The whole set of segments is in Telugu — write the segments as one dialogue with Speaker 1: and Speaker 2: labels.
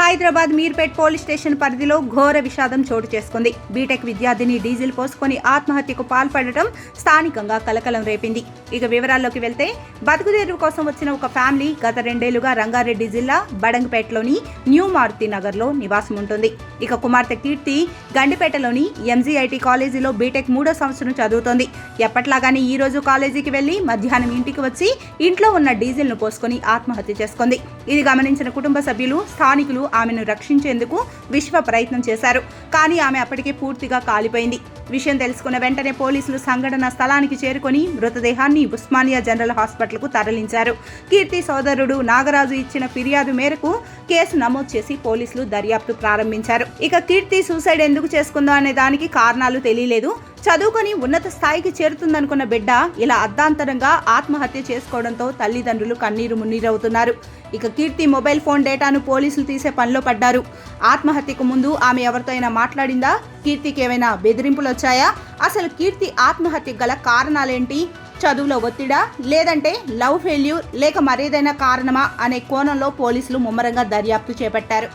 Speaker 1: హైదరాబాద్ మీర్పేట్ పోలీస్ స్టేషన్ పరిధిలో ఘోర విషాదం చోటు చేసుకుంది. బీటెక్ విద్యార్థిని డీజిల్ పోసుకొని ఆత్మహత్యకు పాల్పడటం స్థానికంగా కలకలం రేపింది. ఇక వివరాల్లోకి వెళ్తే, బతుకుదెరువు కోసం వచ్చిన ఒక ఫ్యామిలీ గత 2 ఏళ్లుగా రంగారెడ్డి జిల్లా బడంగపేటలోని న్యూ మారుతి నగర్లో నివాసం ఉంటుంది. ఇక కుమార్తె కీర్తి గండిపేటలోని ఎంజీఐటీ కాలేజీలో బీటెక్ 3వ సంవత్సరం చదువుతోంది. ఎప్పట్లాగానే ఈ రోజు కాలేజీకి వెళ్లి మధ్యాహ్నం ఇంటికి వచ్చి ఇంట్లో ఉన్న డీజిల్ ను పోసుకొని ఆత్మహత్య చేసుకుంది. ఇది గమనించిన కుటుంబ సభ్యులు, స్థానికులు ఆమెను రక్షించేందుకు విశ్వ ప్రయత్నం చేశారు. కానీ ఆమె అప్పటికే పూర్తిగా కాలిపోయింది. విషయం తెలుసుకున్న వెంటనే పోలీసులు సంఘటన స్థలానికి చేరుకొని మృతదేహాన్ని ఉస్మానియా జనరల్ హాస్పిటల్కు తరలించారు. కీర్తి సోదరుడు నాగరాజు ఇచ్చిన ఫిర్యాదు మేరకు కేసు నమోదు చేసి పోలీసులు దర్యాప్తు ప్రారంభించారు. ఇక కీర్తి సూసైడ్ ఎందుకు చేసుకుందో అనే దానికి కారణాలు తెలియలేదు. చదువుకొని ఉన్నత స్థాయికి చేరుతుందనుకున్న బిడ్డ ఇలా అర్ధాంతరంగా ఆత్మహత్య చేసుకోవడంతో తల్లిదండ్రులు కన్నీరు మున్నీరవుతున్నారు. ఇక కీర్తి మొబైల్ ఫోన్ డేటాను పోలీసులు తీసే పనిలో పడ్డారు. ఆత్మహత్యకు ముందు ఆమె ఎవరితో అయినా మాట్లాడిందా? కీర్తికి ఏమైనా బెదిరింపులు వచ్చాయా? అసలు కీర్తి ఆత్మహత్య గల కారణాలేంటి? చదువులో ఒత్తిడా, లేదంటే లవ్ ఫెయిల్యూర్, లేక మరేదైనా కారణమా అనే కోణంలో పోలీసులు ముమ్మరంగా దర్యాప్తు చేపట్టారు.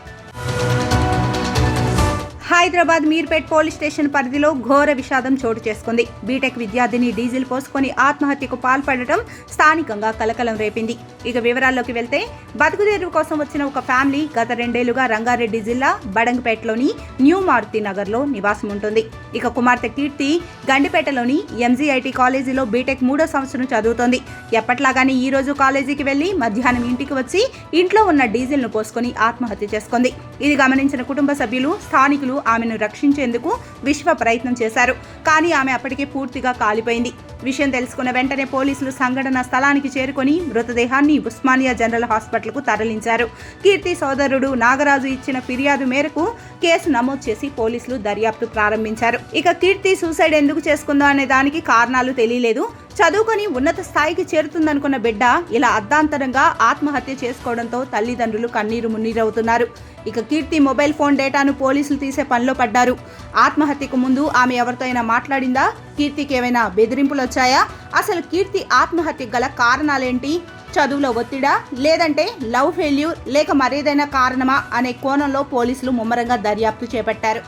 Speaker 1: హైదరాబాద్ మీర్పేట్ పోలీస్ స్టేషన్ పరిధిలో ఘోర విషాదం చోటు చేసుకుంది. బీటెక్ విద్యార్థిని డీజిల్ పోసుకొని ఆత్మహత్యకు పాల్పడటం స్థానికంగా కలకలం రేపింది. ఇక వివరాల్లోకి వెళ్తే, బతుకుదెరువు కోసం వచ్చిన ఒక ఫ్యామిలీ గత 2 ఏళ్లుగా రంగారెడ్డి జిల్లా బడంగపేటలోని న్యూ మారుతి నగర్లో నివాసం ఉంటుంది. ఇక కుమార్తె కీర్తి గండిపేటలోని ఎంజీఐటీ కాలేజీలో బీటెక్ 3వ సంవత్సరం చదువుతోంది. ఎప్పట్లాగానే ఈ రోజు కాలేజీకి వెళ్లి మధ్యాహ్నం ఇంటికి వచ్చి ఇంట్లో ఉన్న డీజిల్ ను పోసుకొని ఆత్మహత్య చేసుకుంది. ఇది గమనించిన కుటుంబ సభ్యులు, స్థానికులు ఆమెను రక్షించేందుకు విశ్వ ప్రయత్నం చేశారు. కానీ ఆమె అప్పటికే పూర్తిగా కాలిపోయింది. విషయం తెలుసుకున్న వెంటనే పోలీసులు సంఘటన స్థలానికి చేరుకొని మృతదేహాన్ని ఉస్మానియా జనరల్ హాస్పిటల్కు తరలించారు. కీర్తి సోదరుడు నాగరాజు ఇచ్చిన ఫిర్యాదు మేరకు కేసు నమోదు చేసి పోలీసులు దర్యాప్తు ప్రారంభించారు. ఇక కీర్తి సూసైడ్ ఎందుకు చేసుకుందో అనే దానికి కారణాలు తెలియలేదు. చదువుకొని ఉన్నత స్థాయికి చేరుతుందనుకున్న బిడ్డ ఇలా అర్ధాంతరంగా ఆత్మహత్య చేసుకోవడంతో తల్లిదండ్రులు కన్నీరు మున్నీరవుతున్నారు. ఇక కీర్తి మొబైల్ ఫోన్ డేటాను పోలీసులు తీసే పనిలో పడ్డారు. ఆత్మహత్యకు ముందు ఆమె ఎవరితో అయినా మాట్లాడిందా? కీర్తికి ఏమైనా బెదిరింపులు వచ్చాయా? అసలు కీర్తి ఆత్మహత్య గల కారణాలేంటి? చదువులో ఒత్తిడా, లేదంటే లవ్ ఫెయిల్యూర్, లేక మరేదైనా కారణమా అనే కోణంలో పోలీసులు ముమ్మరంగా దర్యాప్తు చేపట్టారు.